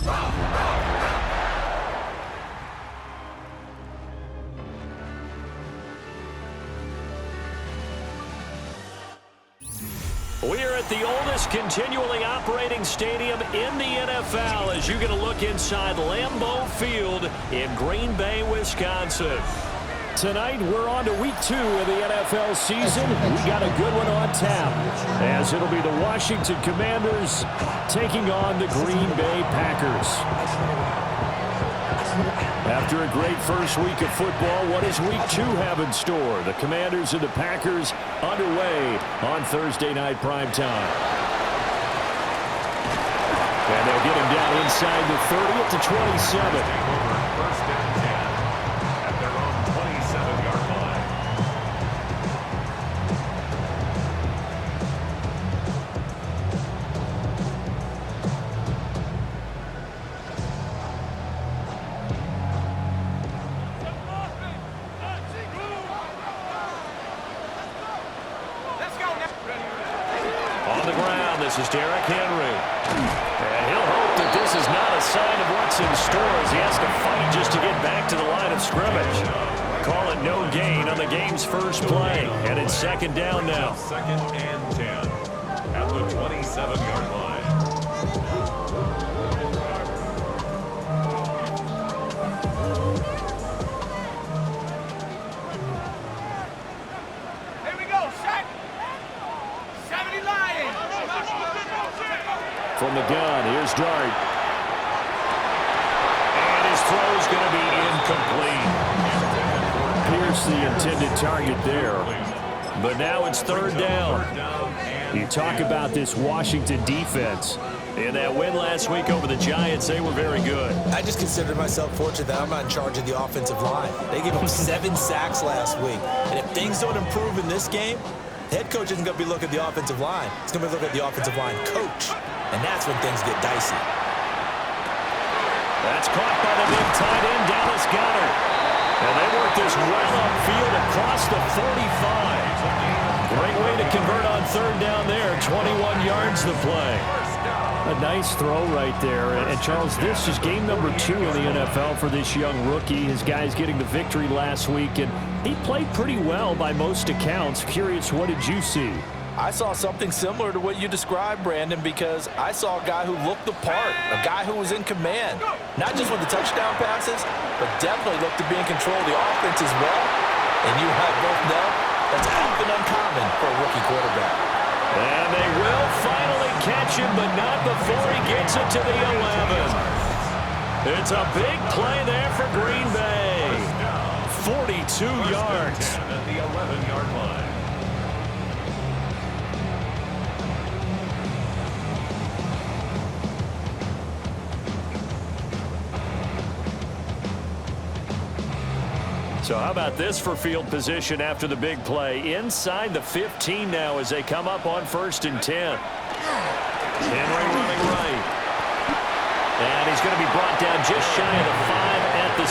We're at the oldest continually operating stadium in the NFL as you get a look inside Lambeau Field in Green Bay, Wisconsin. Tonight, we're on to week 2 of the NFL season. We got a good one on tap, as it'll be the Washington Commanders taking on the Green Bay Packers. After a great first week of football, what does week 2 have in store? The Commanders and the Packers underway on Thursday night primetime. And they'll get him down inside the 30 at the 27. First and 10 at their own 27-yard line. On the ground, this is Derrick Henry. And he'll hope that this is not a sign of what's in store as he has to fight just to get back to the line of scrimmage. Call it no gain on the game's first play. And it's second down now. Second and 10 at the 27-yard line. Here we go, set. 70 Lions. From the gun, here's Dart. And his throw's going to be incomplete. Here's the intended target there. But now it's third down. You talk about this Washington defense. In that win last week over the Giants, they were very good. I just consider myself fortunate that I'm not in charge of the offensive line. They gave up 7 sacks last week. And if things don't improve in this game, the head coach isn't going to be looking at the offensive line. He's going to be looking at the offensive line coach. And that's when things get dicey. That's caught by the big tight end, Dallas Goedert. And they work this well upfield across the 45. Great way to convert on third down there. 21 yards to play. A nice throw right there. And Charles, this is game number 2 in the NFL for this young rookie. His guys getting the victory last week, and he played pretty well by most accounts. Curious, what did you see? I saw something similar to what you described, Brandon, because I saw a guy who looked the part, a guy who was in command, not just with the touchdown passes, but definitely looked to be in control of the offense as well. And you have both know that's often uncommon for a rookie quarterback. And they will finally catch him, but not before he gets it to the 11. It's a big play there for Green Bay. 42 yards. At the 11-yard line. So how about this for field position after the big play? Inside the 15 now as they come up on 1st and 10. Henry running right. And he's going to be brought down just shy of the 5 at the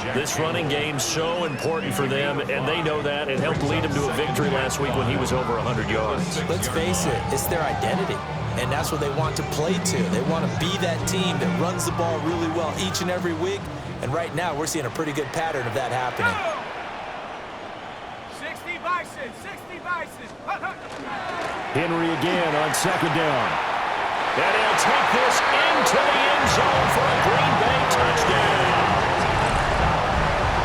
6. This running game so important for them, and they know that. It helped lead him to a victory last week when he was over 100 yards. Let's face it, it's their identity. And that's what they want to play to. They want to be that team that runs the ball really well each and every week. And right now, we're seeing a pretty good pattern of that happening. 60 Bison, 60 Bison. Henry again on second down. And he'll take this into the end zone for a Green Bay touchdown.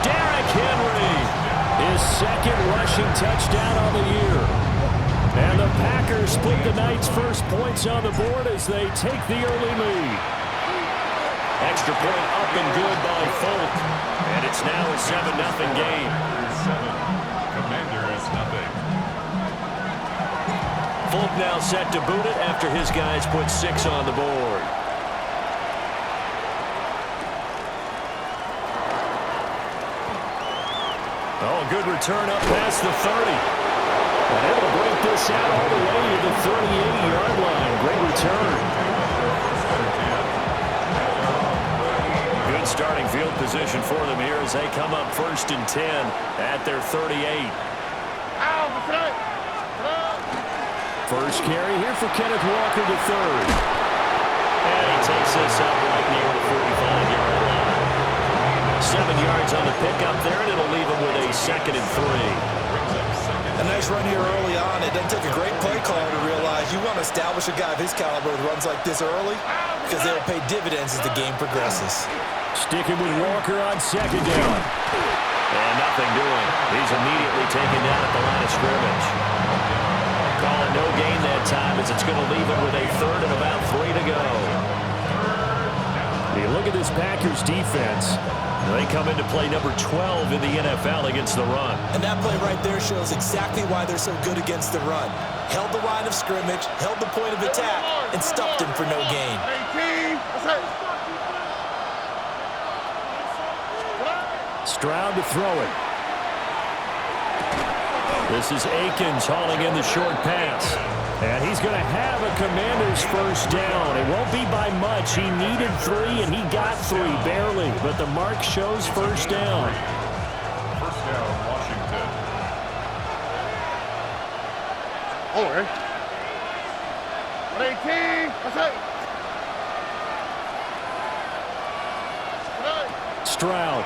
Derrick Henry, his second rushing touchdown on the year. And the Packers split the night's first points on the board as they take the early lead. Extra point up and good by Folk. And it's now a 7-0 game. 7. Commanders nothing. Folk now set to boot it after his guys put 6 on the board. Oh, good return up past the 30. And it'll break this out all the way to the 38-yard line. Great return. Good starting field position for them here as they come up 1st and 10 at their 38. First carry here for Kenneth Walker III. And he takes this up right near the 45-yard line. 7 yards on the pickup there, and it'll leave him with a 2nd and 3. A nice run here early on. It doesn't take a great play caller to realize you want to establish a guy of his caliber with runs like this early because they'll pay dividends as the game progresses. Sticking with Walker on 2nd down. And nothing doing. He's immediately taken down at the line of scrimmage. Calling no gain that time as it's going to leave him with a 3rd and about 3 to go. You look at this Packers defense. They come into play number 12 in the NFL against the run. And that play right there shows exactly why they're so good against the run. Held the line of scrimmage, held the point of attack, and stuffed him for no gain. Stroud to throw it. This is Akins hauling in the short pass. And he's going to have a Commander's first down. It won't be by much. He needed 3, and he got 3, barely. But the mark shows first down. First down, Washington. Over. 18. Stroud.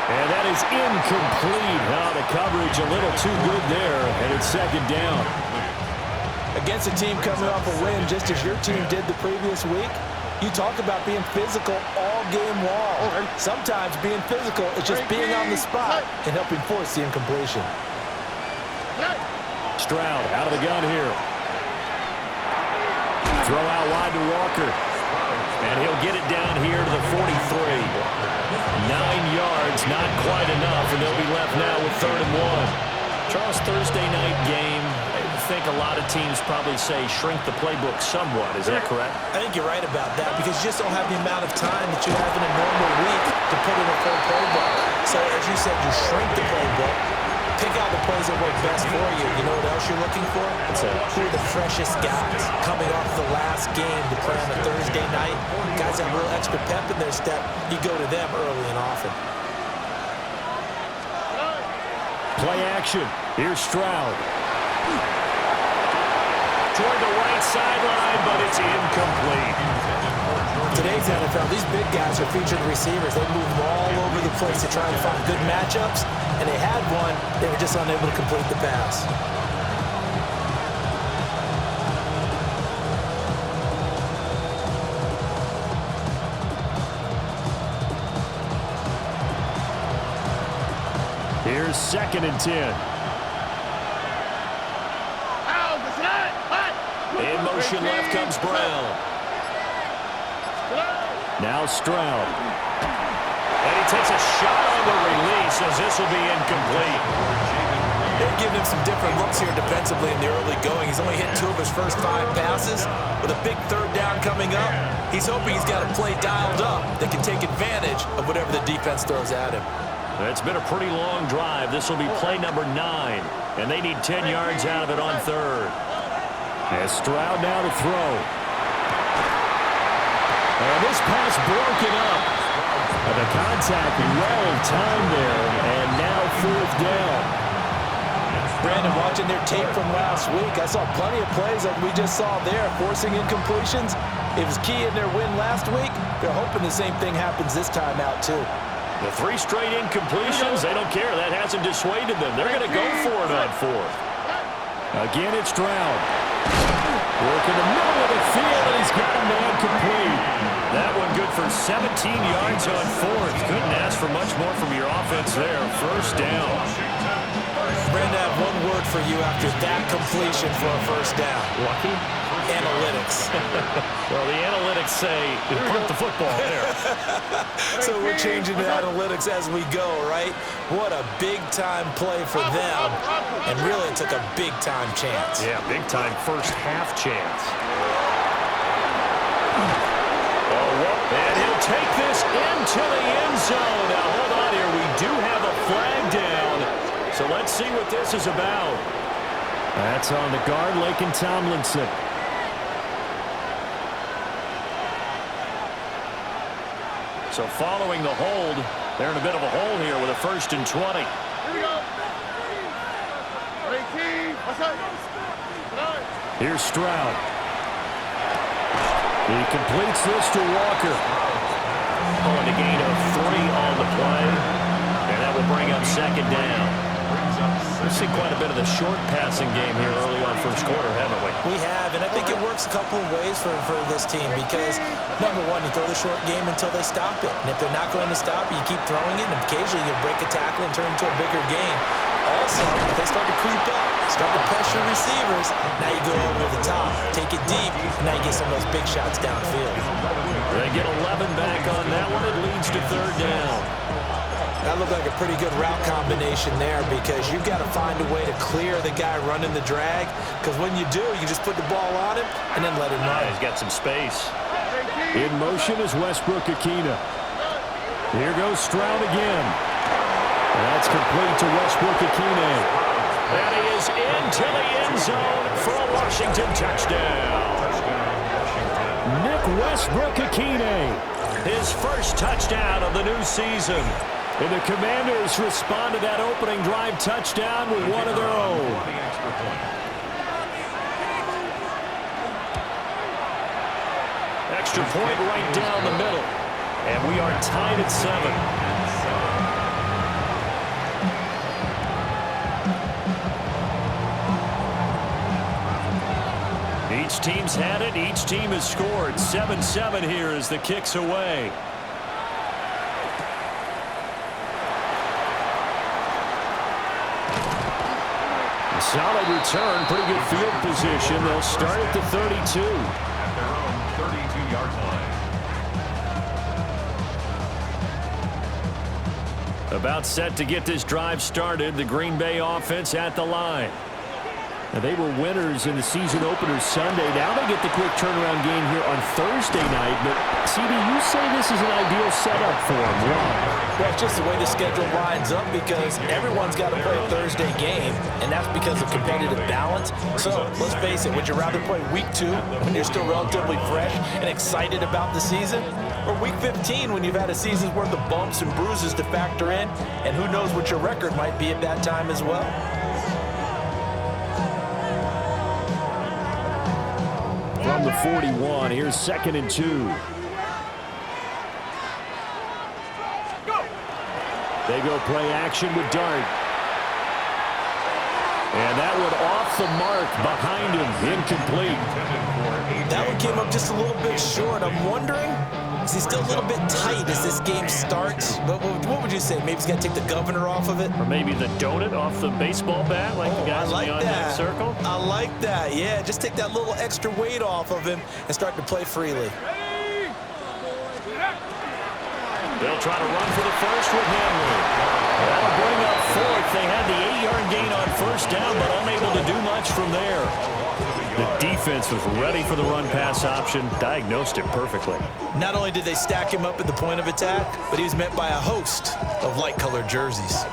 And that is incomplete. Now the coverage a little too good there, and it's 2nd down. Against a team coming off a win just as your team did the previous week, you talk about being physical all game long. Sometimes being physical is just being on the spot and helping force the incompletion. Stroud out of the gun here. Throw out wide to Walker. And he'll get it down here to the 43. 9 yards, not quite enough, and they'll be left now with 3rd and 1. Charles, Thursday night game, I think a lot of teams probably say shrink the playbook somewhat. Is that correct? I think you're right about that because you just don't have the amount of time that you have in a normal week to put in a full playbook. So as you said, you shrink the playbook, pick out the plays that work best for you. You know what else you're looking for? Who are the freshest guys coming off the last game to play on a Thursday night? Guys have a little extra pep in their step. You go to them early and often. Play action. Here's Stroud. Toward the right sideline, but it's incomplete. Today's NFL, these big guys are featured receivers. They move all over the place to try and find good matchups, and they had one. They were just unable to complete the pass. Here's 2nd and 10. In motion left comes Brown. Now Stroud. And he takes a shot on the release as this will be incomplete. They're giving him some different looks here defensively in the early going. He's only hit 2 of his first 5 passes. With a big 3rd down coming up, he's hoping he's got a play dialed up that can take advantage of whatever the defense throws at him. It's been a pretty long drive. This will be play number 9, and they need 10 yards out of it on 3rd. As Stroud now to throw. And this pass broken up. And the contact well timed there, and now 4th down. Brandon, watching their tape from last week, I saw plenty of plays like we just saw there, forcing incompletions. It was key in their win last week. They're hoping the same thing happens this time out, too. The 3 straight incompletions, they don't care. That hasn't dissuaded them. They're going to go for it on 4th. Again, it's Stroud. Work in the middle of the field, and he's got a man complete. That one good for 17 yards on 4th. Couldn't ask for much more from your offense there. First down. Brandon, I have one word for you after that completion for a first down. Lucky? Analytics. Well, the analytics say punt the football there. So we're changing to analytics as we go, right? What a big-time play for them. And really took a big-time chance. Yeah, big-time first half chance. And he'll take this into the end zone. Now, hold on here. We do have a flag down. So let's see what this is about. That's on the guard, Laken Tomlinson. So following the hold, they're in a bit of a hole here with a 1st and 20. Here we go. 18. What's up? Here's Stroud. He completes this to Walker. Pulling a gain of 3 on the play. And that will bring up second down. We've seen quite a bit of the short passing game here early on first quarter, haven't we? We have, and I think it works a couple of ways for this team because, number one, you throw the short game until they stop it. And if they're not going to stop it, you keep throwing it, and occasionally you'll break a tackle and turn it into a bigger game. Also, if they start to creep up, start to pressure receivers, now you go over the top, take it deep, and now you get some of those big shots downfield. They get 11 back on that one. It leads to third down. That looked like a pretty good route combination there because you've got to find a way to clear the guy running the drag because when you do, you just put the ball on him and then let him run. He's got some space. In motion is Westbrook-Ikhine. Here goes Stroud again. That's complete to Westbrook-Ikhine. And he is into the end zone for a Washington touchdown. Nick Westbrook-Ikhine, his first touchdown of the new season. And the Commanders respond to that opening drive touchdown with one of their own. Extra point right down the middle. And we are tied at 7. Each team's had it. Each team has scored. 7-7 here as the kick's away. Solid return, pretty good field position. They'll start at the 32. At their own 32-yard line. About set to get this drive started. The Green Bay offense at the line. Now, they were winners in the season opener Sunday. Now they get the quick turnaround game here on Thursday night. But, CD, you say this is an ideal setup for them. Why? Well, it's just the way the schedule lines up because everyone's got to play a Thursday game, and that's because of competitive balance. So, let's face it, would you rather play week 2 when you're still relatively fresh and excited about the season? Or week 15 when you've had a season's worth of bumps and bruises to factor in, and who knows what your record might be at that time as well? From the 41, here's 2nd and 2. They go play action with Dart. And that one off the mark behind him, incomplete. That one came up just a little bit short. I'm wondering, is he still a little bit tight as this game starts? What would you say? Maybe he's got to take the governor off of it? Or maybe the donut off the baseball bat like the guys like in the on-deck circle? I like that, yeah. Just take that little extra weight off of him and start to play freely. They'll try to run for the first with Henry. That'll bring up 4th. They had the 8-yard gain on first down, but unable to do much from there. The defense was ready for the run-pass option, diagnosed it perfectly. Not only did they stack him up at the point of attack, but he was met by a host of light-colored jerseys.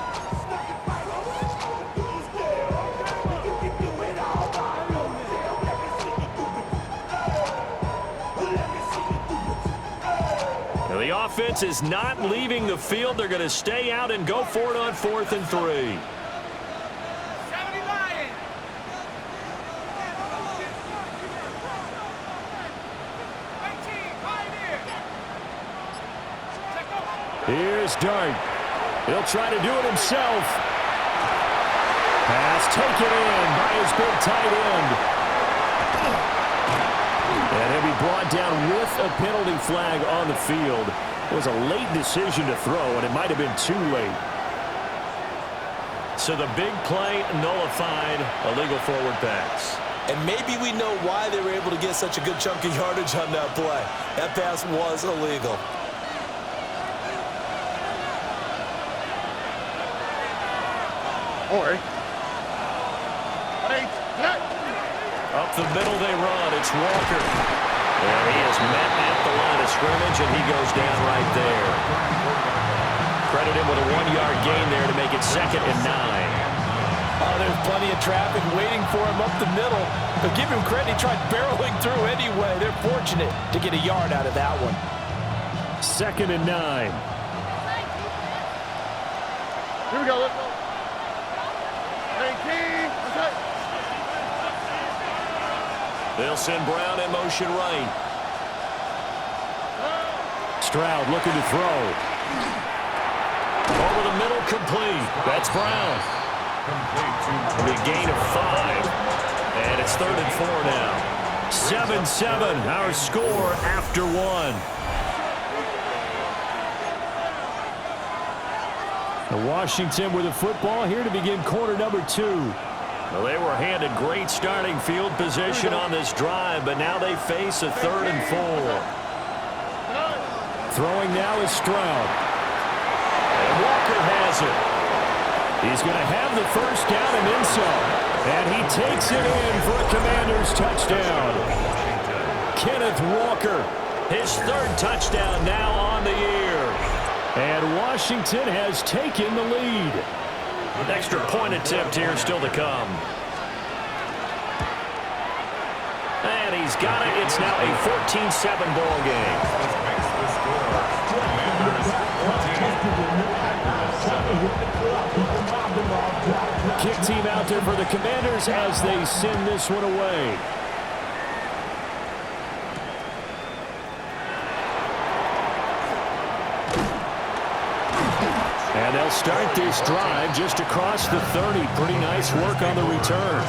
The offense is not leaving the field. They're going to stay out and go for it on 4th and 3. 70 Lions. Here's Dart. He'll try to do it himself. Pass taken in by his big tight end. And he'll be brought down with a penalty flag on the field. It was a late decision to throw, and it might have been too late. So the big play nullified, illegal forward pass. And maybe we know why they were able to get such a good chunk of yardage on that play. That pass was illegal. Up the middle they run. It's Walker. And he is met at the line of scrimmage, and he goes down right there. Credit him with a 1-yard gain there to make it 2nd and 9. Oh, there's plenty of traffic waiting for him up the middle. But give him credit, he tried barreling through anyway. They're fortunate to get a yard out of that one. 2nd and 9. Here we go. Let's go. They'll send Brown in motion right. Stroud looking to throw. Over the middle, complete. That's Brown. A gain of 5. And it's 3rd and 4 now. 7-7, our score after 1. Washington with the football here to begin quarter number 2. Well, they were handed great starting field position on this drive, but now they face a 3rd and 4. Throwing now is Stroud. And Walker has it. He's going to have the first down and then some. And he takes it in for a Commanders touchdown. Kenneth Walker, his 3rd touchdown now on the year. And Washington has taken the lead. An extra point attempt here still to come. And he's got it. It's now a 14-7 ball game. Makes the score. Commanders 14, Kick team out there for the Commanders as they send this one away. And they'll start this drive just across the 30. Pretty nice work on the return.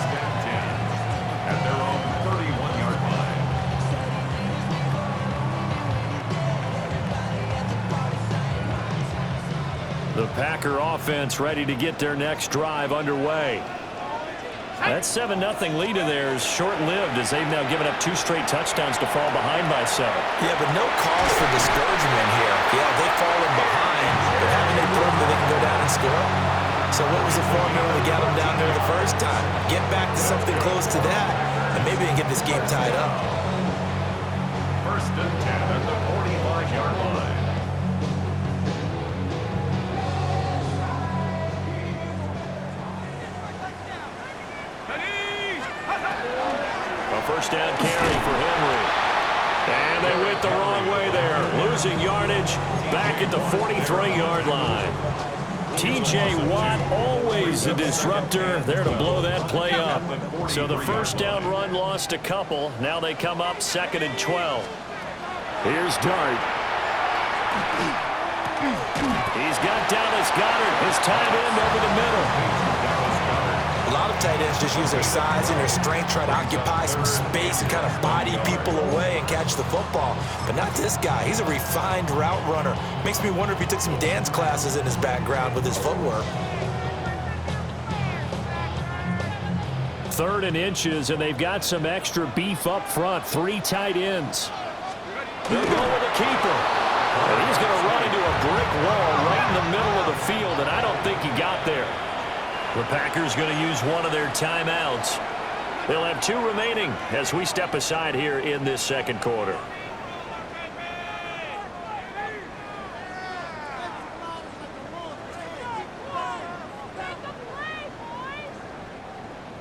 at their own 31-yard line. The Packer offense ready to get their next drive underway. That 7-0 lead of theirs short-lived as they've now given up 2 straight touchdowns to fall behind by 7. Yeah, but no cause for discouragement here. Yeah, they've fallen behind, but haven't they proven that they can go down and score? So what was the formula that got them down there the first time? Get back to something close to that, and maybe they can get this game tied up. 1st and 10 at the 45-yard line. First down carry for Henry. And they went the wrong way there. Losing yardage back at the 43-yard line. T.J. Watt, always a disruptor, there to blow that play up. So the first down run lost a couple. Now they come up 2nd and 12. Here's Dart. He's got Dallas Goedert, his tight end over the middle. A lot of tight ends just use their size and their strength, try to occupy some space and kind of body people away and catch the football. But not this guy. He's a refined route runner. Makes me wonder if he took some dance classes in his background with his footwork. 3rd and inches, and they've got some extra beef up front. 3 tight ends. They'll go with a keeper. And he's going to run into a brick wall right in the middle of the field, and I don't think he got there. The Packers going to use one of their timeouts. They'll have 2 remaining as we step aside here in this 2nd quarter.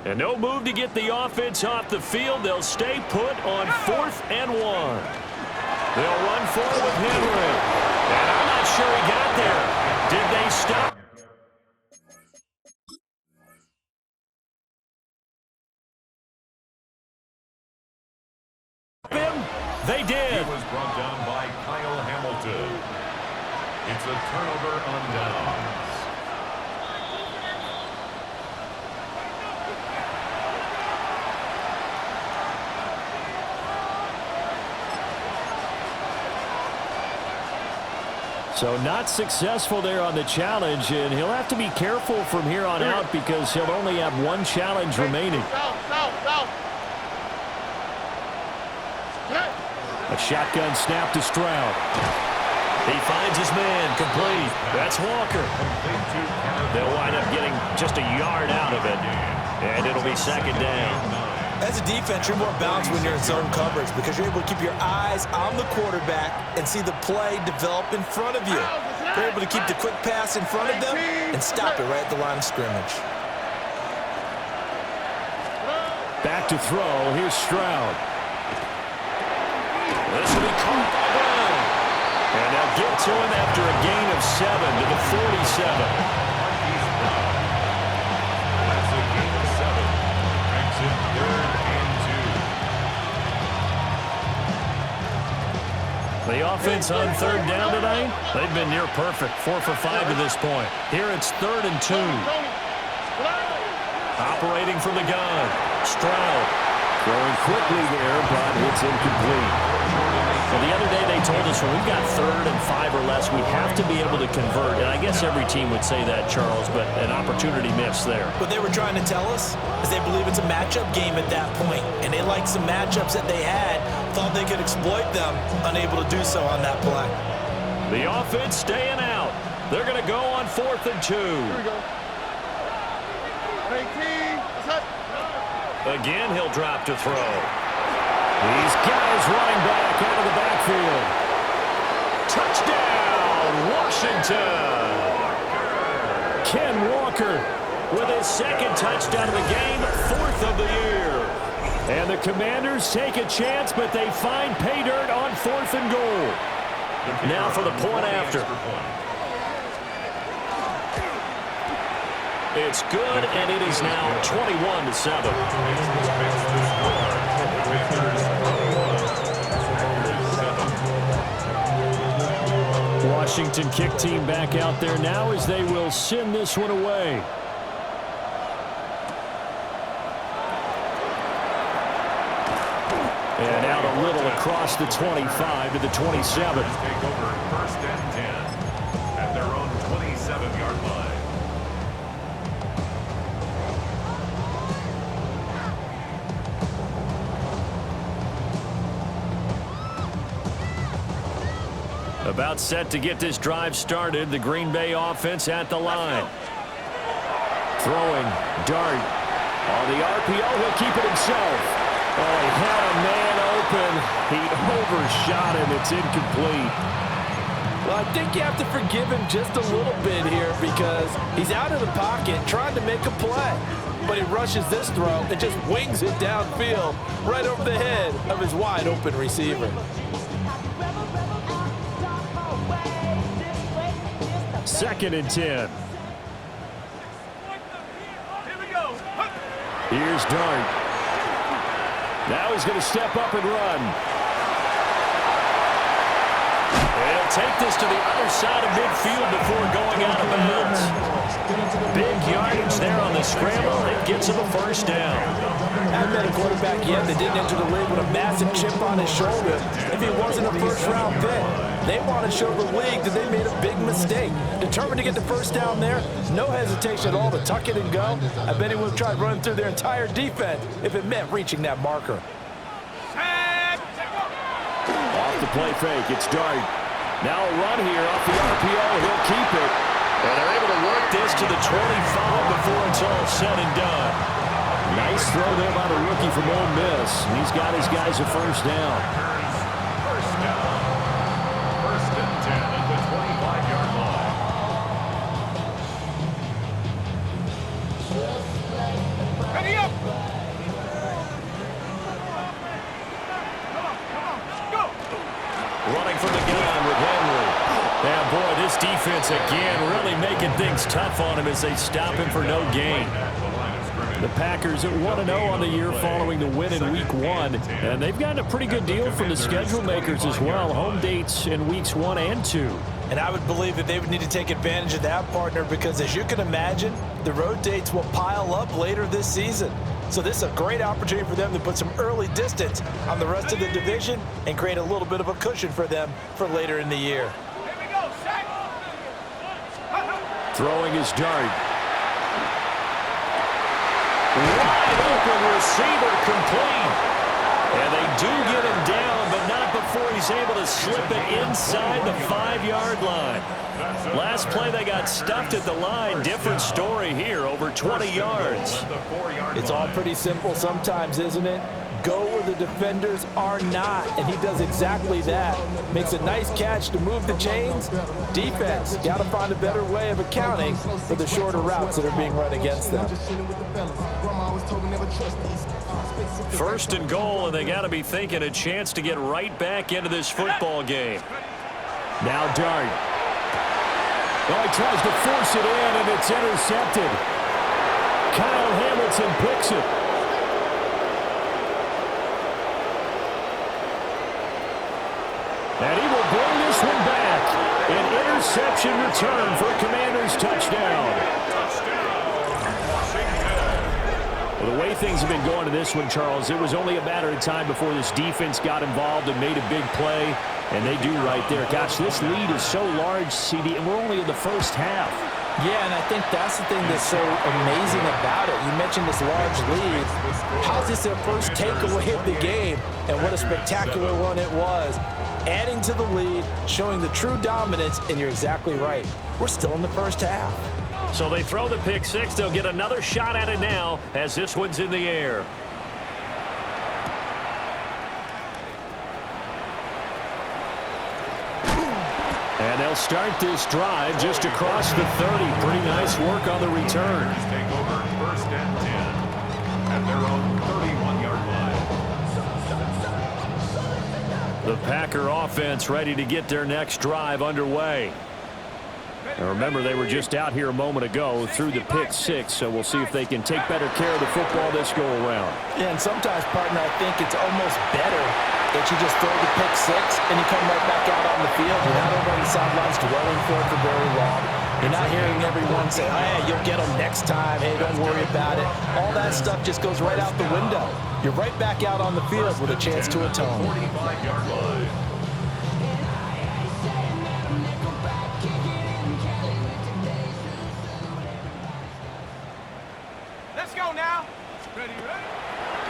And no move to get the offense off the field. They'll stay put on 4th and 1. They'll run forward with Henry. And I'm not sure he got there. Did they stop him? They did. He was brought down by Kyle Hamilton. It's a turnover on downs. So not successful there on the challenge, and he'll have to be careful from here on out because he'll only have 1 challenge remaining. A shotgun snap to Stroud. He finds his man, complete. That's Walker. They'll wind up getting just a yard out of it, and it'll be 2nd down. As a defense, you're more balanced when you're in zone coverage because you're able to keep your eyes on the quarterback and see the play develop in front of you. You're able to keep the quick pass in front of them and stop it right at the line of scrimmage. Back to throw. Here's Stroud. This will be caught by Brown. And they'll get to him after a gain of 7 to the 47. That's a gain of 7. Makes it 3rd and 2. The offense on third down tonight, they've been near perfect, 4 for 5 to this point. Here it's 3rd and 2. Operating from the gun, Stroud. Throwing quickly there, but it's incomplete. Well, the other day they told us when we've got 3rd and 5 or less, we have to be able to convert. And I guess every team would say that, Charles, but an opportunity missed there. What they were trying to tell us is they believe it's a matchup game at that point, and they liked some matchups that they had, thought they could exploit them, unable to do so on that play. The offense staying out. They're going to go on 4th and 2. Here we go. Hey, team. What's up? Again, he'll drop to throw. He's got his running back out of the backfield. Touchdown, Washington. Ken Walker with his 2nd touchdown of the game, 4th of the year. And the Commanders take a chance, but they find pay dirt on 4th and goal. Now for the point after. It's good, and it is now 21-7. Washington kick team back out there now as they will send this one away. And out a little across the 25 to the 27. Take over 1st and 10 at their own 27-yard line. About set to get this drive started. The Green Bay offense at the line. Throwing, dart. On the RPO, he'll keep it himself. Oh, he had a man open. He overshot him. It's incomplete. Well, I think you have to forgive him just a little bit here because he's out of the pocket trying to make a play. But he rushes this throw and just wings it downfield right over the head of his wide open receiver. 2nd and 10. Here we go. Here's Dart. Now he's going to step up and run. He'll take this to the other side of midfield before going out of bounds. Big yardage there on the scramble. It gets him a 1st down. Haven't been a quarterback yet that didn't enter the league with a massive chip on his shoulder if he wasn't a 1st-round pick. They want to show the league that they made a big mistake. Determined to get the 1st down there, no hesitation at all to tuck it and go. I bet he would have tried running through their entire defense if it meant reaching that marker. Off the play fake, it's Dart. Now a run here off the RPO. He'll keep it. And they're able to work this to the 25 before it's all said and done. Nice throw there by the rookie from Ole Miss. And he's got his guys a 1st down. 1st down. 1st and 10 at the 25-yard line. Ready up. Come on, go. Running from the gun with Henry. Yeah, boy, this defense again really making things tough on him as they stop him for no gain. The Packers at 1-0 on the year following the win in Week 1. And they've gotten a pretty good deal from the schedule makers as well. Home dates in Weeks 1 and 2. And I would believe that they would need to take advantage of that, partner, because as you can imagine, the road dates will pile up later this season. So this is a great opportunity for them to put some early distance on the rest of the division and create a little bit of a cushion for them for later in the year. Here we go, set. Throwing his Dart. Wide open receiver complete. And they do get him down, but not before he's able to slip it inside the 5-yard line. Last play they got stuffed at the line. Different story here, over 20 yards. It's all pretty simple sometimes, isn't it? Go where the defenders are not, and he does exactly that. Makes a nice catch to move the chains. Defense, got to find a better way of accounting for the shorter routes that are being run against them. 1st and goal, and they got to be thinking a chance to get right back into this football game. Now Dart. Oh, he tries to force it in, and it's intercepted. Kyle Hamilton picks it. And he will Interception return for a Commanders touchdown. Well, the way things have been going to this one, Charles, it was only a matter of time before this defense got involved and made a big play, and they do right there. Gosh, this lead is so large, CD, and we're only in the first half. Yeah, and I think that's the thing that's so amazing about it. You mentioned this large lead. How's this their first takeaway of the game? And what a spectacular one it was. Adding to the lead, showing the true dominance, and you're exactly right. We're still in the first half. So they throw the pick six. They'll get another shot at it now as this one's in the air. And they'll start this drive just across the 30. Pretty nice work on the return. Take over first and 10 at their own 31-yard line. The Packer offense ready to get their next drive underway. And remember, they were just out here a moment ago through the pick six, so we'll see if they can take better care of the football this go-around. Yeah, and sometimes, partner, I think it's almost better that you just throw the pick six and you come right back out on the field. You're not over on the sidelines dwelling for it for very long. You're not hearing everyone say, oh, hey, you'll get them next time. Hey, don't worry about it. All that stuff just goes right out the window. You're right back out on the field with a chance to atone. 45-yard line.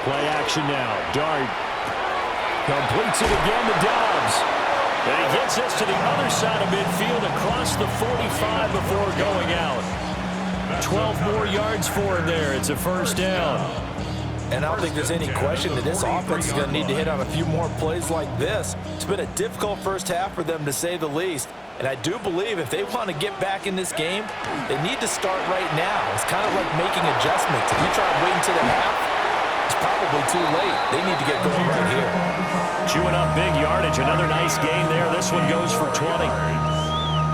Play action now. Dart completes it again to Dobbs. And he gets us to the other side of midfield across the 45 before going out. 12 more yards for him there. It's a first down. And I don't think there's any question that this offense is going to need to hit on a few more plays like this. It's been a difficult first half for them, to say the least. And I do believe if they want to get back in this game, they need to start right now. It's kind of like making adjustments. If you try waiting to the half, it's probably too late. They need to get going right here. Chewing up big yardage. Another nice gain there. This one goes for 20.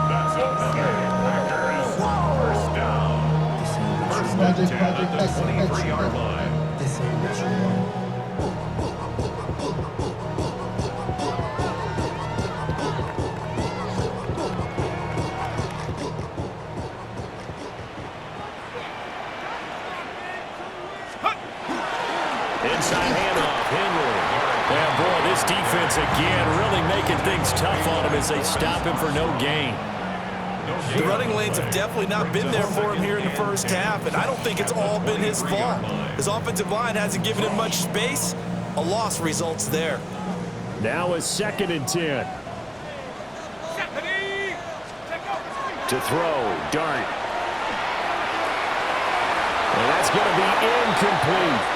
That's Packers. First down. First and 10 at the 23-yard line. Inside handoff, Henry. And boy, this defense again really making things tough on him as they stop him for no gain. The running lanes have definitely not been there for him here in the first half, and I don't think it's all been his fault. His offensive line hasn't given him much space. A loss results there. Now a 2nd and 10. To throw, Dart. And that's going to be incomplete.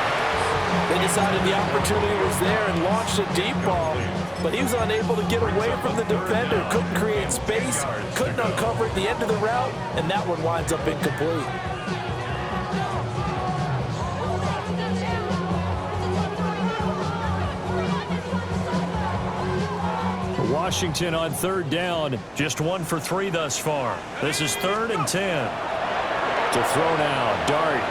They decided the opportunity was there and launched a deep ball, but he was unable to get away from the defender, couldn't create space, couldn't uncover at the end of the route, and that one winds up incomplete. Washington on 3rd down, just 1 for 3 thus far. This is 3rd and 10. To throw now, Dart.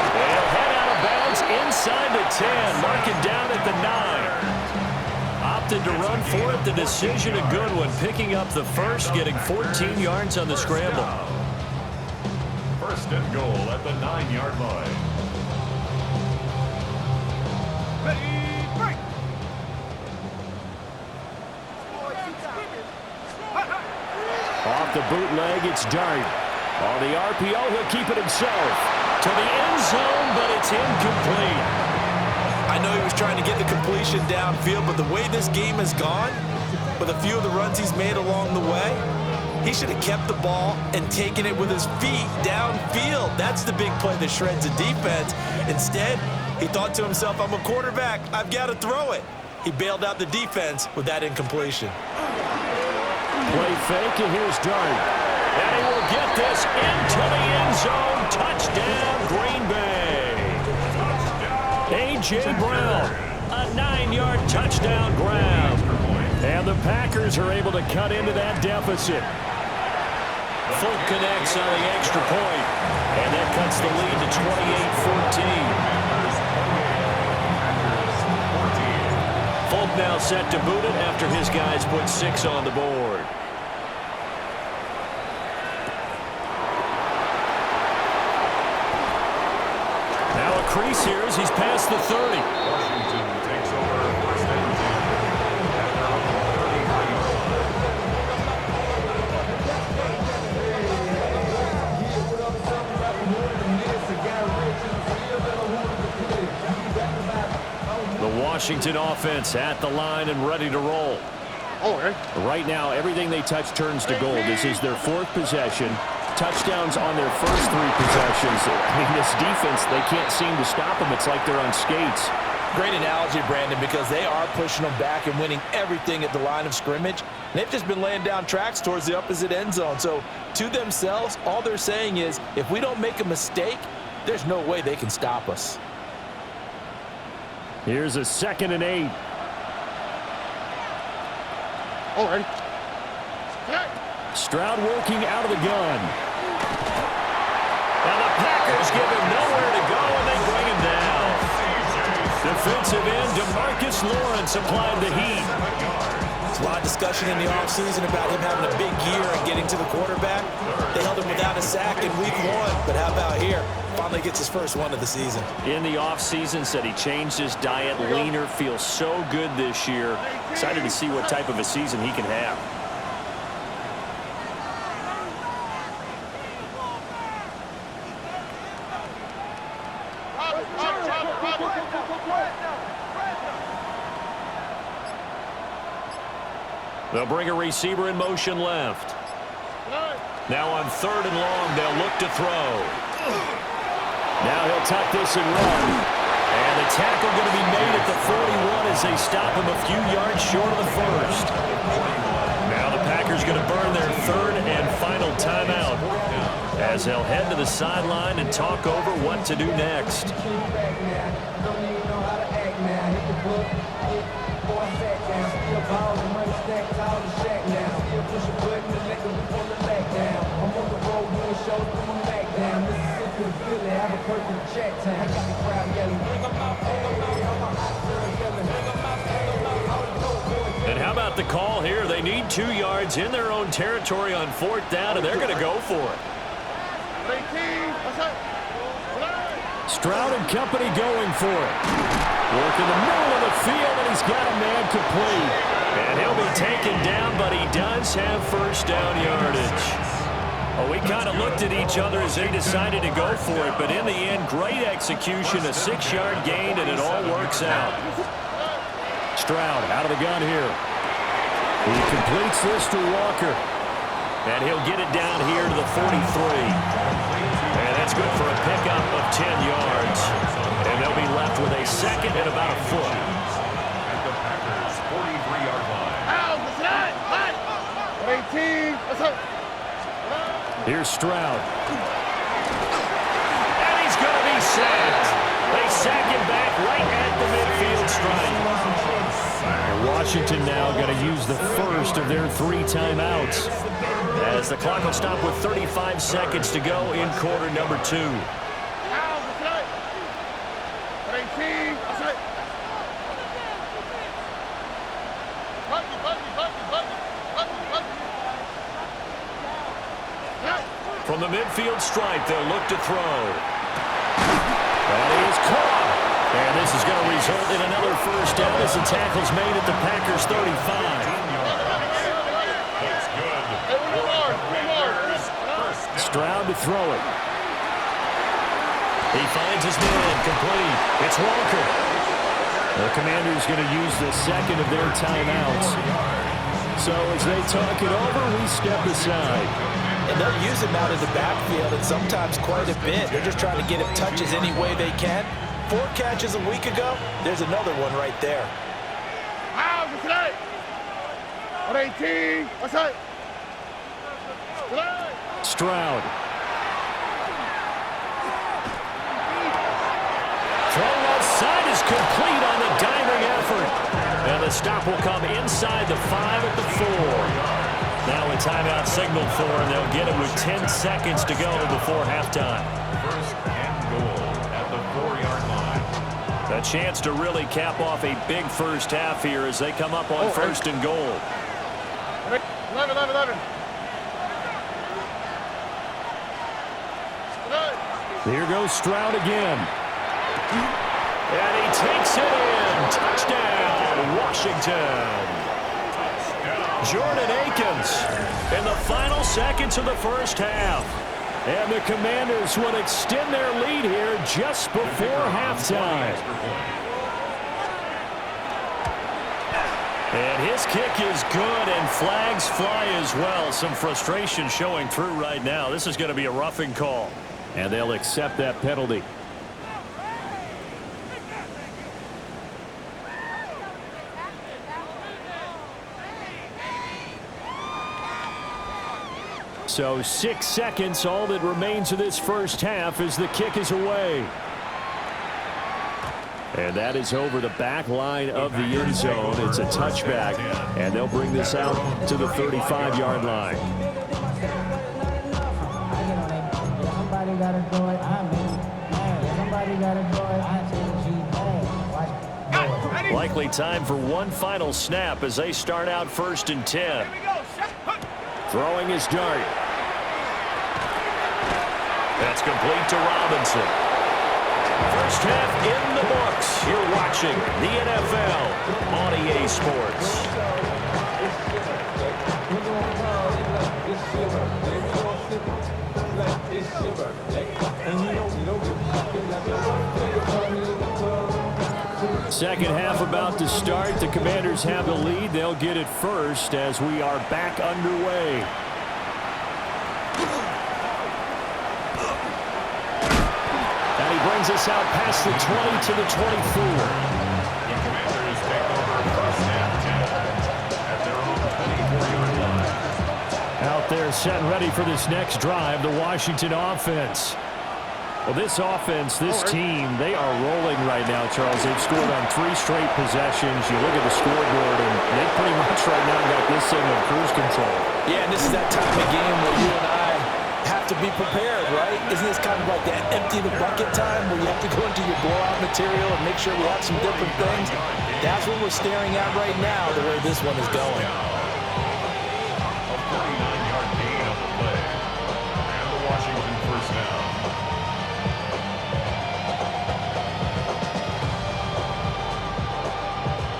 They'll head out of bounds inside the 10, marking down at the 9. Opted to run for it. The decision a good one, picking up the first, getting 14 yards on the scramble. First and goal at the 9-yard line. Off the bootleg, it's Dart. On the RPO, he'll keep it himself. To the end zone, but it's incomplete. I know he was trying to get the completion downfield, but the way this game has gone, with a few of the runs he's made along the way, he should have kept the ball and taken it with his feet downfield. That's the big play that shreds a defense. Instead, he thought to himself, I'm a quarterback, I've got to throw it. He bailed out the defense with that incompletion. Play fake, and here's Dart. And he will get this into the end zone. Touchdown, Green Bay. A.J. Brown, a 9-yard touchdown grab. And the Packers are able to cut into that deficit. Folk connects on the extra point, and that cuts the lead to 28-14. Folk now now set to boot it after his guys put 6 on the board. Now a crease here as he's past the 30. Washington takes over first and 10 at their own 35-yard line. The Washington offense at the line and ready to roll. Right now, everything they touch turns to gold. This is their 4th possession. Touchdowns on their first 3 possessions. I mean, this defense, they can't seem to stop them. It's like they're on skates. Great analogy, Brandon, because they are pushing them back and winning everything at the line of scrimmage. They've just been laying down tracks towards the opposite end zone. So to themselves, all they're saying is, if we don't make a mistake, there's no way they can stop us. Here's a 2nd and 8. Stroud working out of the gun. And the Packers give him nowhere to go, and they bring him down. Defensive end DeMarcus Lawrence applied the heat. There's a lot of discussion in the offseason about him having a big year and getting to the quarterback. They held him without a sack in week 1, but how about here? Finally gets his first one of the season. In the offseason, said he changed his diet, leaner, feels so good this year. Excited to see what type of a season he can have. They'll bring a receiver in motion left. Now on 3rd and long, they'll look to throw. Now he'll tuck this and run. And the tackle going to be made at the 41 as they stop him a few yards short of the first. Now the Packers going to burn their 3rd and final timeout as they'll head to the sideline and talk over what to do next. And how about the call here? They need 2 yards in their own territory on 4th down, and they're going to go for it. Stroud and company going for it. Work in the middle of the field, and he's got a man complete. And he'll be taken down, but he does have first down yardage. Well, we kind of looked at each other as they decided to go for it, but in the end, great execution, a 6-yard gain, and it all works out. Stroud out of the gun here. He completes this to Walker. And he'll get it down here to the 43. And that's good for a pickup of 10 yards. And they'll be left with a 2nd and about a foot. At the Packers' 43-yard line. Here's Stroud. And he's going to be sacked. They sack him back right at the midfield stripe. And Washington now going to use the first of their 3 timeouts, as the clock will stop with 35 seconds to go in quarter number 2. From the midfield stripe, they'll look to throw. And he is caught. And this is going to result in another first down as the tackle's made at the Packers' 35. Stroud to throw it. He finds his man, complete. It's Walker. The Commanders going to use the 2nd of their timeouts. So as they talk it over, we step aside. And they'll use him out in the backfield, and sometimes quite a bit. They're just trying to get him touches any way they can. 4 catches a week ago, there's another one right there. Stroud. Throw left side is complete on the diving effort. And the stop will come inside the 5 at the 4. Now a timeout signaled for, and they'll get it with 10 seconds to go before halftime. First and goal at the 4-yard line. The A chance to really cap off a big first half here as they come up on first and goal. 11. Here goes Stroud again. And he takes it in. Touchdown, Washington. Jordan Akins in the final seconds of the first half. And the Commanders would extend their lead here just before halftime. And his kick is good, and flags fly as well. Some frustration showing through right now. This is going to be a roughing call. And they'll accept that penalty. So 6 seconds, all that remains of this first half as the kick is away. And that is over the back line of the end zone. It's a touchback, and they'll bring this out to the 35-yard line. Likely time for one final snap as they start out 1st and 10. Throwing his dart. That's complete to Robinson. First half in the books. You're watching the NFL on EA Sports. Second half about to start. The Commanders have the lead. They'll get it first as we are back underway. And he brings us out past the 20 to the 24. The Commanders take over first half 10 at their own 24-yard line. Out there set and ready for this next drive, the Washington offense. Well, this offense, this team, they are rolling right now, Charles. They've scored on 3 straight possessions. You look at the scoreboard, and they pretty much right now got this thing on cruise control. Yeah, and this is that time of game where you and I have to be prepared, right? Isn't this kind of like that empty the bucket time where you have to go into your blowout material and make sure we have some different things? That's what we're staring at right now, the way this one is going. A 49-yard gain on the play. And the Washington first down.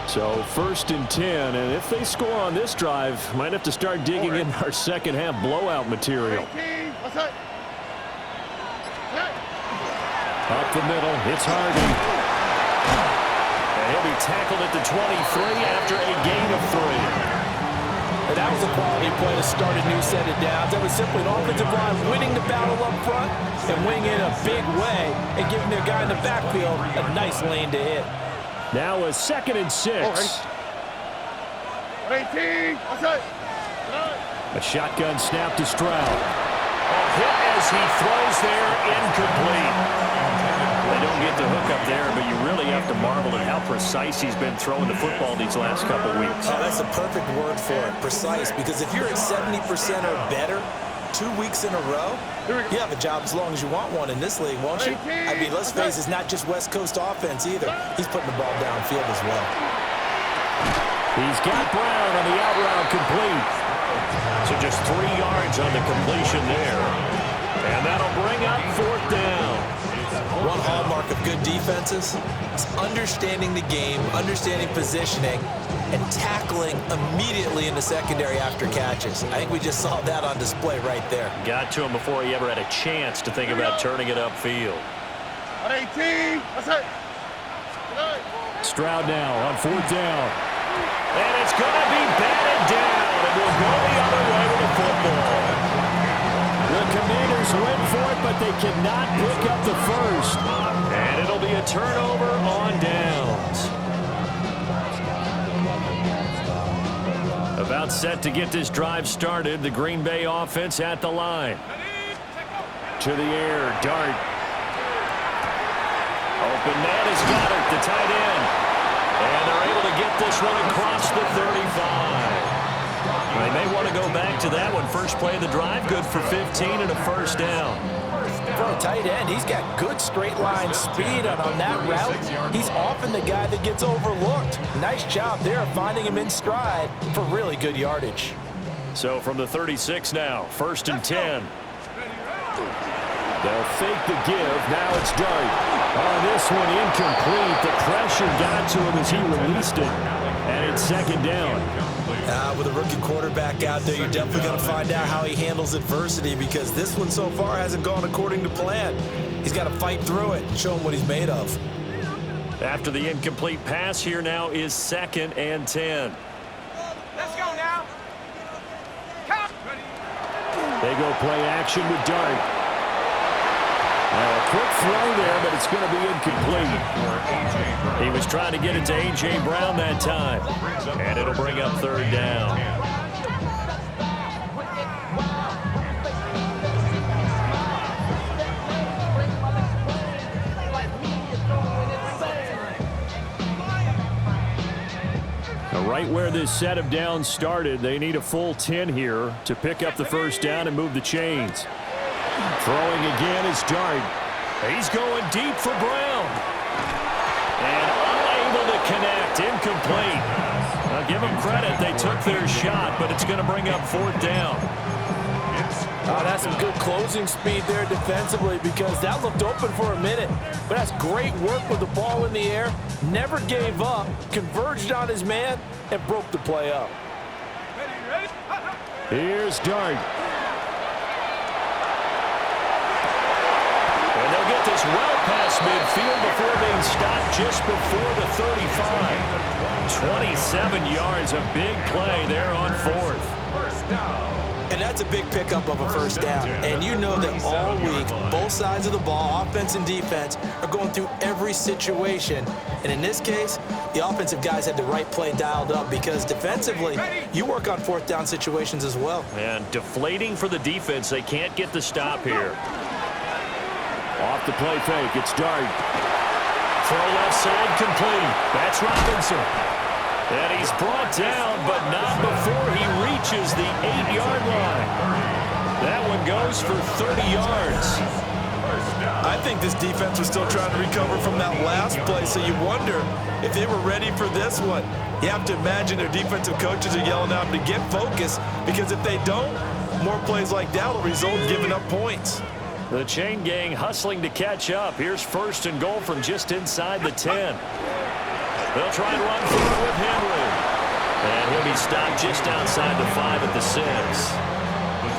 So 1st and 10, and if they score on this drive, might have to start digging in our second half blowout material. Up the middle, it's Harden. And he'll be tackled at the 23 after a gain of 3. And that was a quality play to start a new set of downs. That was simply an offensive line winning the battle up front and winning it in a big way and giving their guy in the backfield a nice lane to hit. Now a 2nd and 6. 18. A shotgun snap to Stroud. A hit as he throws there, incomplete. They don't get the hook up there, but you really have to marvel at how precise he's been throwing the football these last couple weeks. Oh, that's a perfect word for it, precise, because if you're at 70% or better 2 weeks in a row, you have a job as long as you want one in this league, won't you? I mean, let's face it, it's not just West Coast offense either. He's putting the ball downfield as well. He's got Brown on the out route complete. So just 3 yards on the completion there. And that'll bring up 4th down. One hallmark of good defenses is understanding the game, understanding positioning, and tackling immediately in the secondary after catches. I think we just saw that on display right there. Got to him before he ever had a chance to think about turning it upfield. 18. Stroud now on 4th down. And it's going to be batted down, and we'll go the other way with the football. The Commanders went for it, but they cannot pick up the first. And it'll be a turnover on downs. About set to get this drive started. The Green Bay offense at the line. To the air, dart. Open man is Goddard, the tight end. And they're able to get this one across the 35. They may want to go back to that one. First play of the drive, good for 15 and a first down. For a tight end, he's got good straight line speed, and on that route, he's often the guy that gets overlooked. Nice job there finding him in stride for really good yardage. So from the 36 now, 1st and 10. They'll fake the give. Now it's Dart. On this one, incomplete. The pressure got to him as he released it. And it's 2nd down. With a rookie quarterback out there, you're definitely going to find out how he handles adversity, because this one so far hasn't gone according to plan. He's got to fight through it and show him what he's made of. After the incomplete pass, here now is 2nd and 10. Let's go now. Count. They go play action with Dart. Now a quick throw there, but it's going to be incomplete. He was trying to get it to A.J. Brown that time. And it'll bring up 3rd down. Now right where this set of downs started, they need a full 10 here to pick up the 1st down and move the chains. Throwing again is Dart. He's going deep for Brown. And unable to connect. Incomplete. Now give them credit. They took their shot, but it's going to bring up 4th down. Oh, that's some good closing speed there defensively, because that looked open for a minute. But that's great work with the ball in the air. Never gave up. Converged on his man and broke the play up. Here's Dart. And they'll get this well past midfield before being stopped just before the 35. 27 yards, a big play there on 4th. And that's a big pickup of a 1st down. And you know that all week, both sides of the ball, offense and defense, are going through every situation. And in this case, the offensive guys had the right play dialed up, because defensively, you work on 4th down situations as well. And deflating for the defense. They can't get the stop here. Off the play fake, it's Dart. Throw left side complete. That's Robinson. And he's brought down, but not before he reaches the 8-yard line. That one goes for 30 yards. I think this defense was still trying to recover from that last play, so you wonder if they were ready for this one. You have to imagine their defensive coaches are yelling at them to get focused, because if they don't, more plays like that will result in giving up points. The chain gang hustling to catch up. Here's 1st and goal from just inside the 10. They'll try and run through it with Henry. And he'll be stopped just outside the 5 at the 6.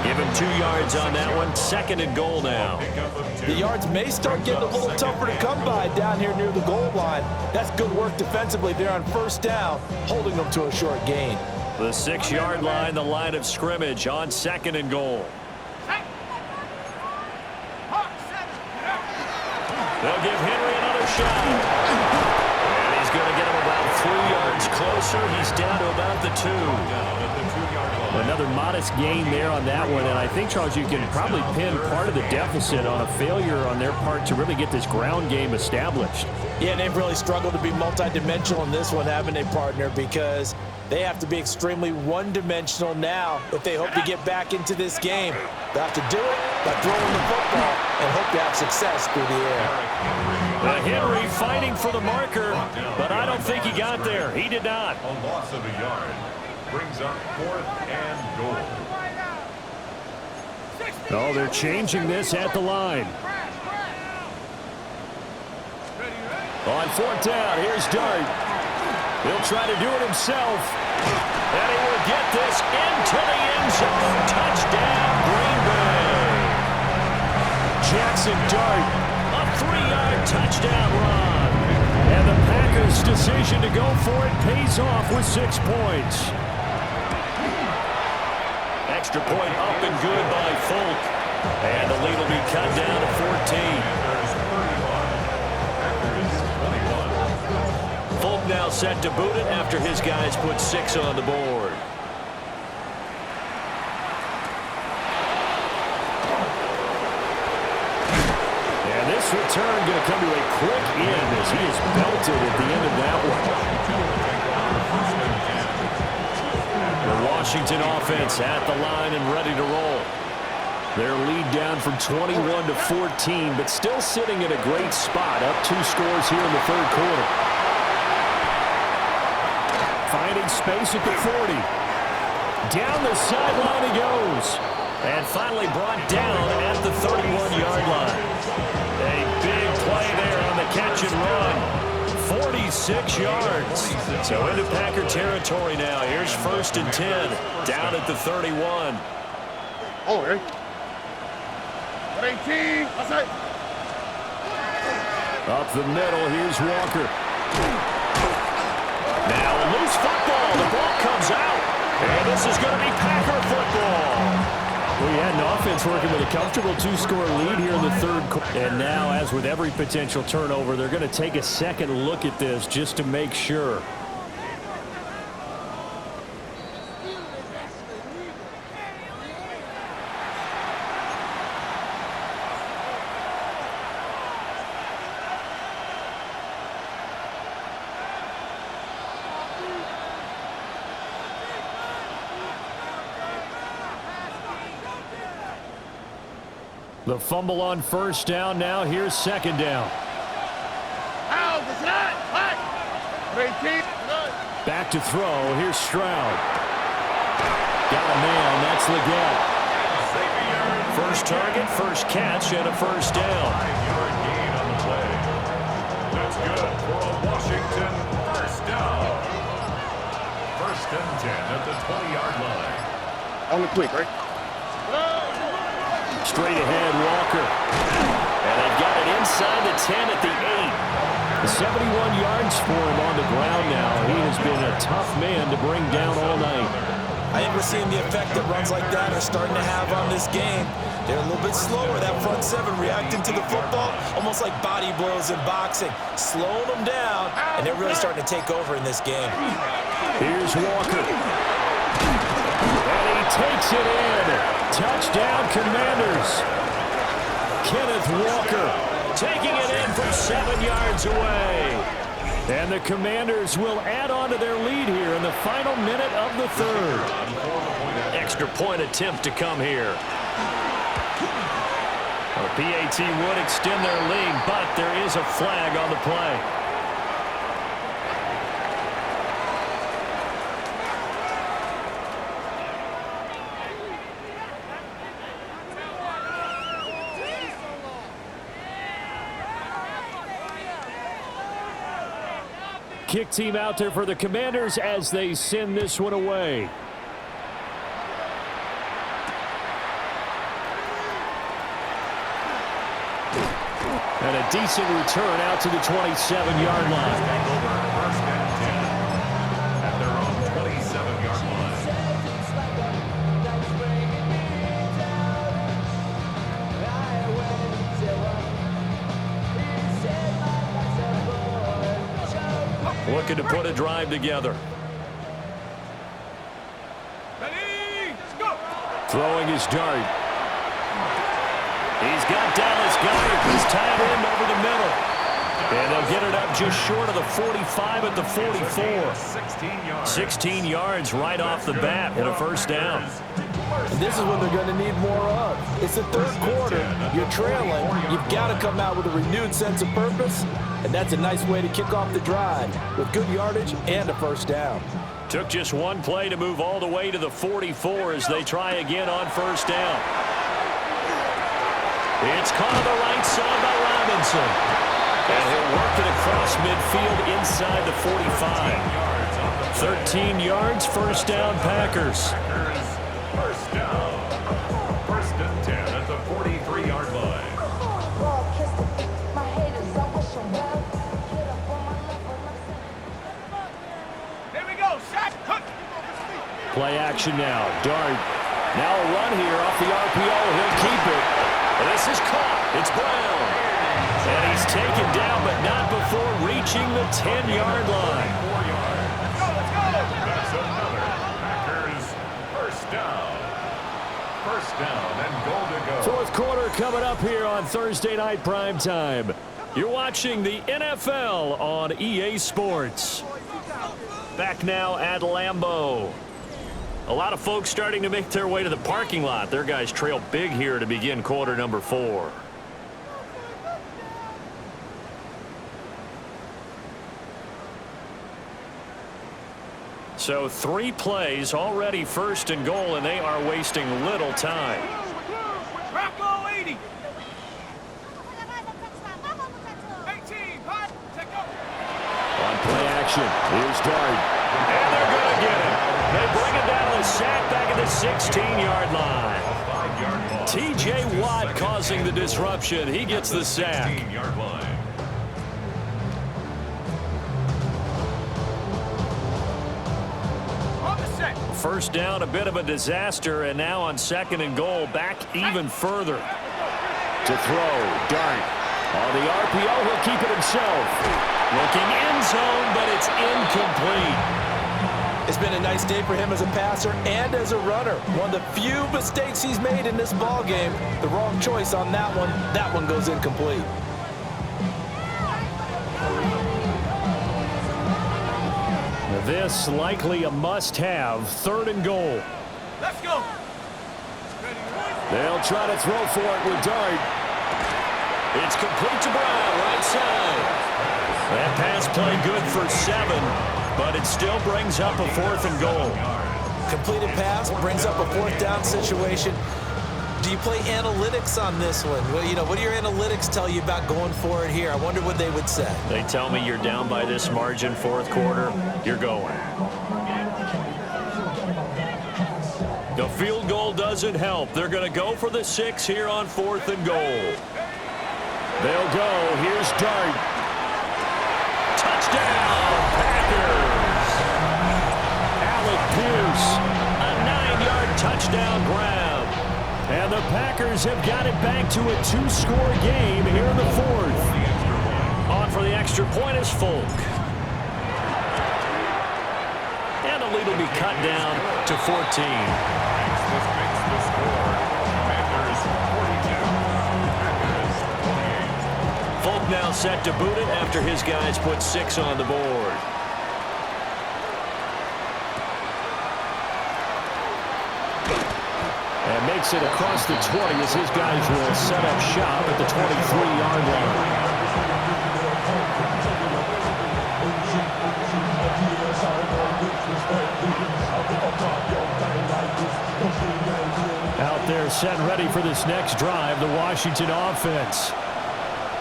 Give him 2 yards on that one. 2nd and goal now. The yards may start getting a little tougher to come by down here near the goal line. That's good work defensively there on 1st down, holding them to a short gain. The 6-yard line, the line of scrimmage on 2nd and goal. They'll give Henry another shot. And he's going to get him about 3 yards closer. He's down to about the 2. Another modest gain there on that one. And I think, Charles, you can probably pin part of the deficit on a failure on their part to really get this ground game established. Yeah, and they've really struggled to be multidimensional in this one, haven't they, partner? Because they have to be extremely one-dimensional now if they hope to get back into this game. They'll have to do it by throwing the football and hope to have success through the air. Henry fighting for the marker, but I don't think he got there. He did not. A loss of a yard brings up 4th and goal. Oh, they're changing this at the line. On 4th down, here's Dart. He'll try to do it himself. And he will get this into the end zone. Touchdown, Green Bay. Jackson Dart, a 3-yard touchdown run. And the Packers' decision to go for it pays off with 6 points. Extra point up and good by Folk. And the lead will be cut down to 14. Folk now set to boot it after his guys put 6 on the board. And this return going to come to a quick end as he is belted at the end of that one. The Washington offense at the line and ready to roll. Their lead down from 21 to 14, but still sitting in a great spot, up 2 scores here in the third quarter. Finding space at the 40. Down the sideline he goes. And finally brought down at the 31-yard line. A big play there on the catch and run. 46 yards. So into Packer territory now. Here's 1st and 10. Down at the 31. Oh, hey. 18. Outside. Up the middle, here's Walker. Now a loose football. The ball comes out. And this is going to be Packer football. We had an offense working with a comfortable 2-score lead here in the third quarter. And now, as with every potential turnover, they're going to take a second look at this just to make sure. The fumble on 1st down. Now here's 2nd down. Back to throw. Here's Stroud. Got a man. That's Leggett. First target, first catch, and a 1st down. 5-yard gain on the play. That's good for a Washington 1st down. 1st and 10 at the 20-yard line. On the quick, right? Straight ahead, Walker. And they've got it inside the 10 at the 8. 71 yards for him on the ground now. He has been a tough man to bring down all night. I think we're seeing the effect that runs like that are starting to have on this game. They're a little bit slower, that front 7 reacting to the football, almost like body blows in boxing, slowing them down, and they're really starting to take over in this game. Here's Walker. And he takes it in. Touchdown, Commanders. Kenneth Walker taking it in from 7 yards away. And the Commanders will add on to their lead here in the final minute of the third. Extra point attempt to come here. The PAT would extend their lead, but there is a flag on the play. Kick team out there for the Commanders as they send this one away. And a decent return out to the 27-yard line. First and 10 at their own 27-yard line. Looking to put a drive together. Ready, go! Throwing his dart. He's got Dallas Goedert. He's tied in over the middle. And they'll get it up just short of the 45 at the 44. 16 yards right off the bat and a 1st down. And this is what they're going to need more of. It's the third quarter. You're trailing. You've got to come out with a renewed sense of purpose. And that's a nice way to kick off the drive with good yardage and a 1st down. Took just one play to move all the way to the 44 as they try again on 1st down. It's caught on the right side by Robinson. And he'll work it across midfield inside the 45. 13 yards, 1st down, Packers. 1st down. 1st and 10 at the 43-yard line. Here we go, shot. Play action now. Dart. Now a run here off the RPO. He'll keep it. And this is caught. It's Brown. And he's taken down, but not before reaching the 10-yard line. 4 yards. That's another Packers 1st down. 1st down and goal to go. Fourth quarter coming up here on Thursday Night Primetime. You're watching the NFL on EA Sports. Back now at Lambeau. A lot of folks starting to make their way to the parking lot. Their guys trail big here to begin quarter number 4. So 3 plays, already first and goal, and they are wasting little time. Rocco 80. 18, hot, check go. On play action, here's Dart. And they're going to get it. They bring it down the sack back at the 16-yard line. T.J. Watt causing the disruption. He gets the sack. 16-yard line. First down, a bit of a disaster, and now on second and goal, back even further. To throw, Dart. On the RPO, he'll keep it himself. Looking end zone, but it's incomplete. It's been a nice day for him as a passer and as a runner. One of the few mistakes he's made in this ball game. The wrong choice on that one. That one goes incomplete. This likely a must-have. Third and goal. Let's go. They'll try to throw for it with Dart. It's complete to Brown, right side. That pass play good for 7, but it still brings up a 4th and goal. Completed pass brings up a 4th down situation. Do you play analytics on this one? Well, you know, what do your analytics tell you about going for it here? I wonder what they would say. They tell me you're down by this margin, 4th quarter, you're going. The field goal doesn't help. They're going to go for the 6 here on 4th and goal. They'll go. Here's Dart. Touchdown, Packers! Alec Pierce, a 9-yard touchdown grab. And the Packers have got it back to a 2-score game here in the 4th. On for the extra point is Folk. And the lead will be cut down to 14. This makes the score. Packers 42. Packers 28. Folk now set to boot it after his guys put 6 on the board. And makes it across the 20 as his guys will set up shop at the 23-yard line. Out there set ready for this next drive, the Washington offense.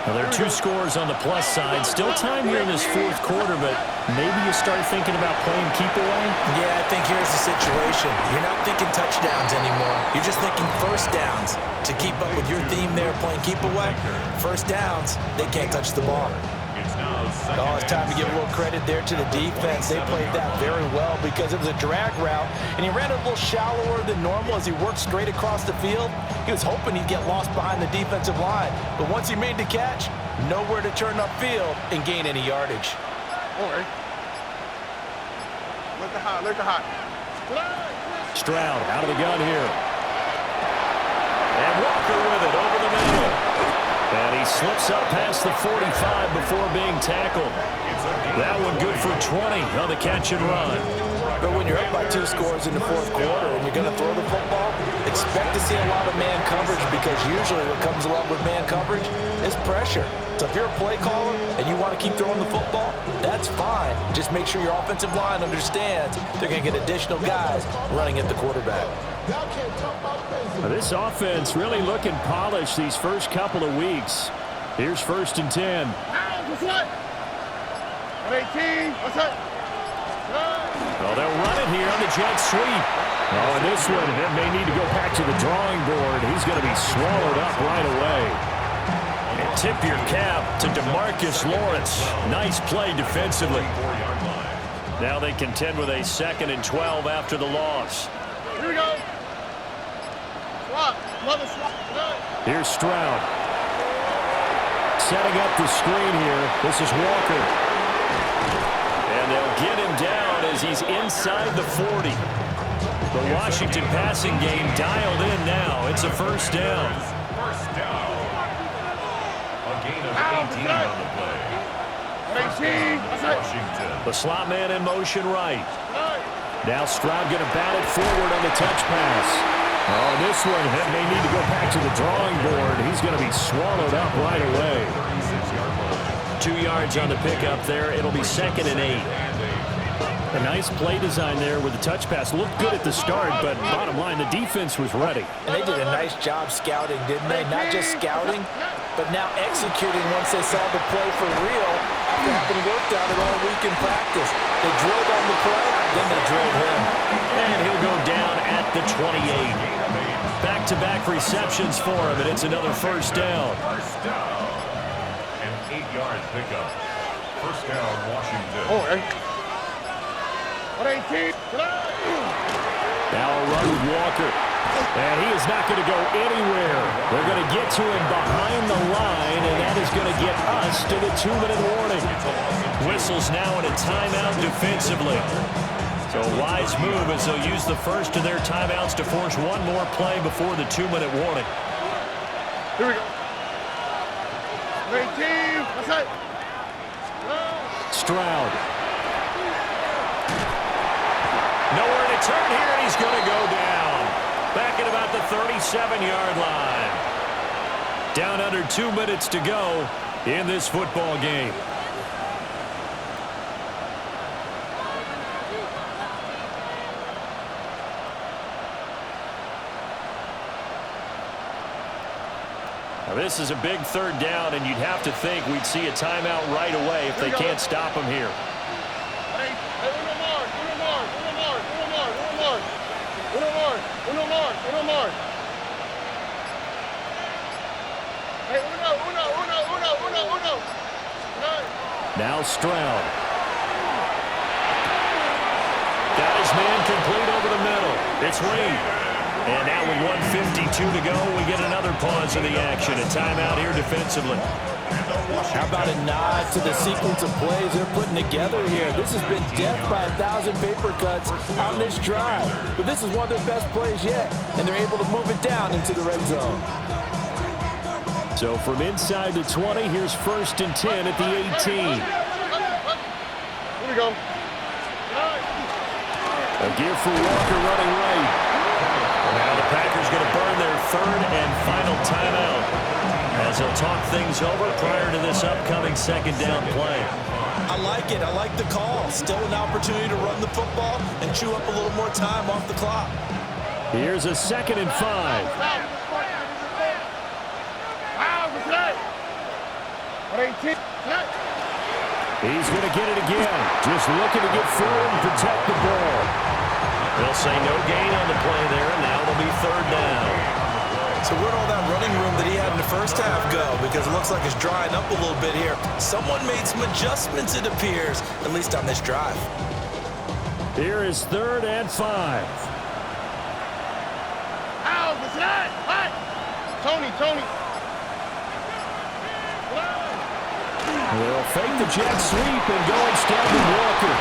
Well, there are 2 scores on the plus side. Still time here in this 4th quarter, but maybe you start thinking about playing keep away? Yeah, I think here's the situation. You're not thinking touchdowns anymore. You're just thinking first downs. To keep up with your theme there, playing keep away, first downs, they can't touch the ball. Oh, it's time to give a little credit there to the defense. They played that very well because it was a drag route, and he ran a little shallower than normal as he worked straight across the field. He was hoping he'd get lost behind the defensive line, but once he made the catch, nowhere to turn upfield and gain any yardage. Look the hot. Stroud out of the gun here. And Walker with it over the middle. And he slips up past the 45 before being tackled. That one good for 20 on the catch and run. But when you're up by 2 scores in the 4th quarter and you're going to throw the football, expect to see a lot of man coverage because usually what comes along with man coverage is pressure. So if you're a play caller and you want to keep throwing the football, that's fine. Just make sure your offensive line understands they're going to get additional guys running at the quarterback. This offense really looking polished these first couple of weeks. Here's 1st and 10. What's up? 18, what's up? Well, they'll run it here on the jet sweep. Oh, and this one, it may need to go back to the drawing board. He's going to be swallowed up right away. And tip your cap to DeMarcus Lawrence. Nice play defensively. Now they contend with a 2nd and 12 after the loss. Here we go. Swap. Love a swap. Here's Stroud. Setting up the screen here. This is Walker. And they'll get him down as he's inside the 40. The Washington passing game dialed in now. It's a 1st down. First down. A gain of 18 on the play. 18, what's up? Washington. The slot man in motion right. Now Stroud going to bat it forward on the touch pass. Oh, this one may need to go back to the drawing board. He's going to be swallowed up right away. 2 yards on the pickup there. It'll be 2nd and 8. A nice play design there with the touch pass. Looked good at the start, but bottom line, the defense was ready. And they did a nice job scouting, didn't they? Not just scouting, but now executing once they saw the play for real after having worked on it all week in practice. They drilled on the play, then they drilled him. And he'll go down at the 28. Back-to-back receptions for him, and it's another first down. First down. An 8-yard pickup. First down, Washington. 118. Now a run with Walker. And he is not going to go anywhere. They're going to get to him behind the line, and that is going to get us to the 2-minute warning. Whistles now in a timeout defensively. So a wise move as they'll use the first of their timeouts to force one more play before the 2-minute warning. Here we go. 18. What's that? Stroud. Nowhere to turn here, and he's going to go down. Back at about the 37-yard line. Down under 2 minutes to go in this football game. Now this is a big 3rd down, and you'd have to think we'd see a timeout right away if they can't stop him here. Now Stroud. Got his man complete over the middle. It's Reed. And now with 1:52 to go, we get another pause of the action. A timeout here defensively. How about a nod to the sequence of plays they're putting together here? This has been death by 1,000 paper cuts on this drive. But this is one of their best plays yet, and they're able to move it down into the red zone. So from inside the 20, here's 1st and 10 at the 18. Here we go. A give for Walker running right. Now the Packers going to burn their 3rd and final timeout as they'll talk things over prior to this upcoming 2nd down play. I like it. I like the call. Still an opportunity to run the football and chew up a little more time off the clock. Here's a 2nd and 5. 118. He's going to get it again. Just looking to get forward and protect the ball. They'll say no gain on the play there, and now it'll be 3rd down. So where'd all that running room that he had in the first half go? Because it looks like it's drying up a little bit here. Someone made some adjustments, it appears, at least on this drive. Here is 3rd and 5. How was that? What? Tony. They'll fake the jet sweep and go instead with Walker.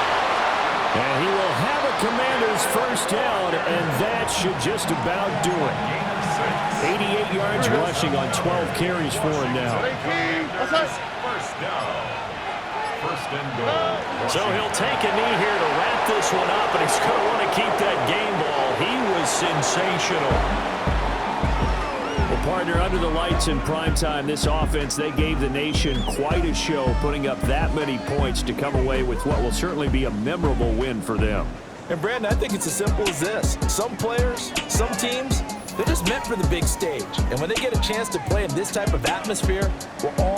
And he will have a Commander's first down, and that should just about do it. 88 yards rushing on 12 carries for him now. First down. 1st and goal. So he'll take a knee here to wrap this one up, and he's going to want to keep that game ball. He was sensational. Well, partner, under the lights in primetime, this offense, they gave the nation quite a show, putting up that many points to come away with what will certainly be a memorable win for them. And, Brandon, I think it's as simple as this. Some players, some teams, they're just meant for the big stage. And when they get a chance to play in this type of atmosphere, we're all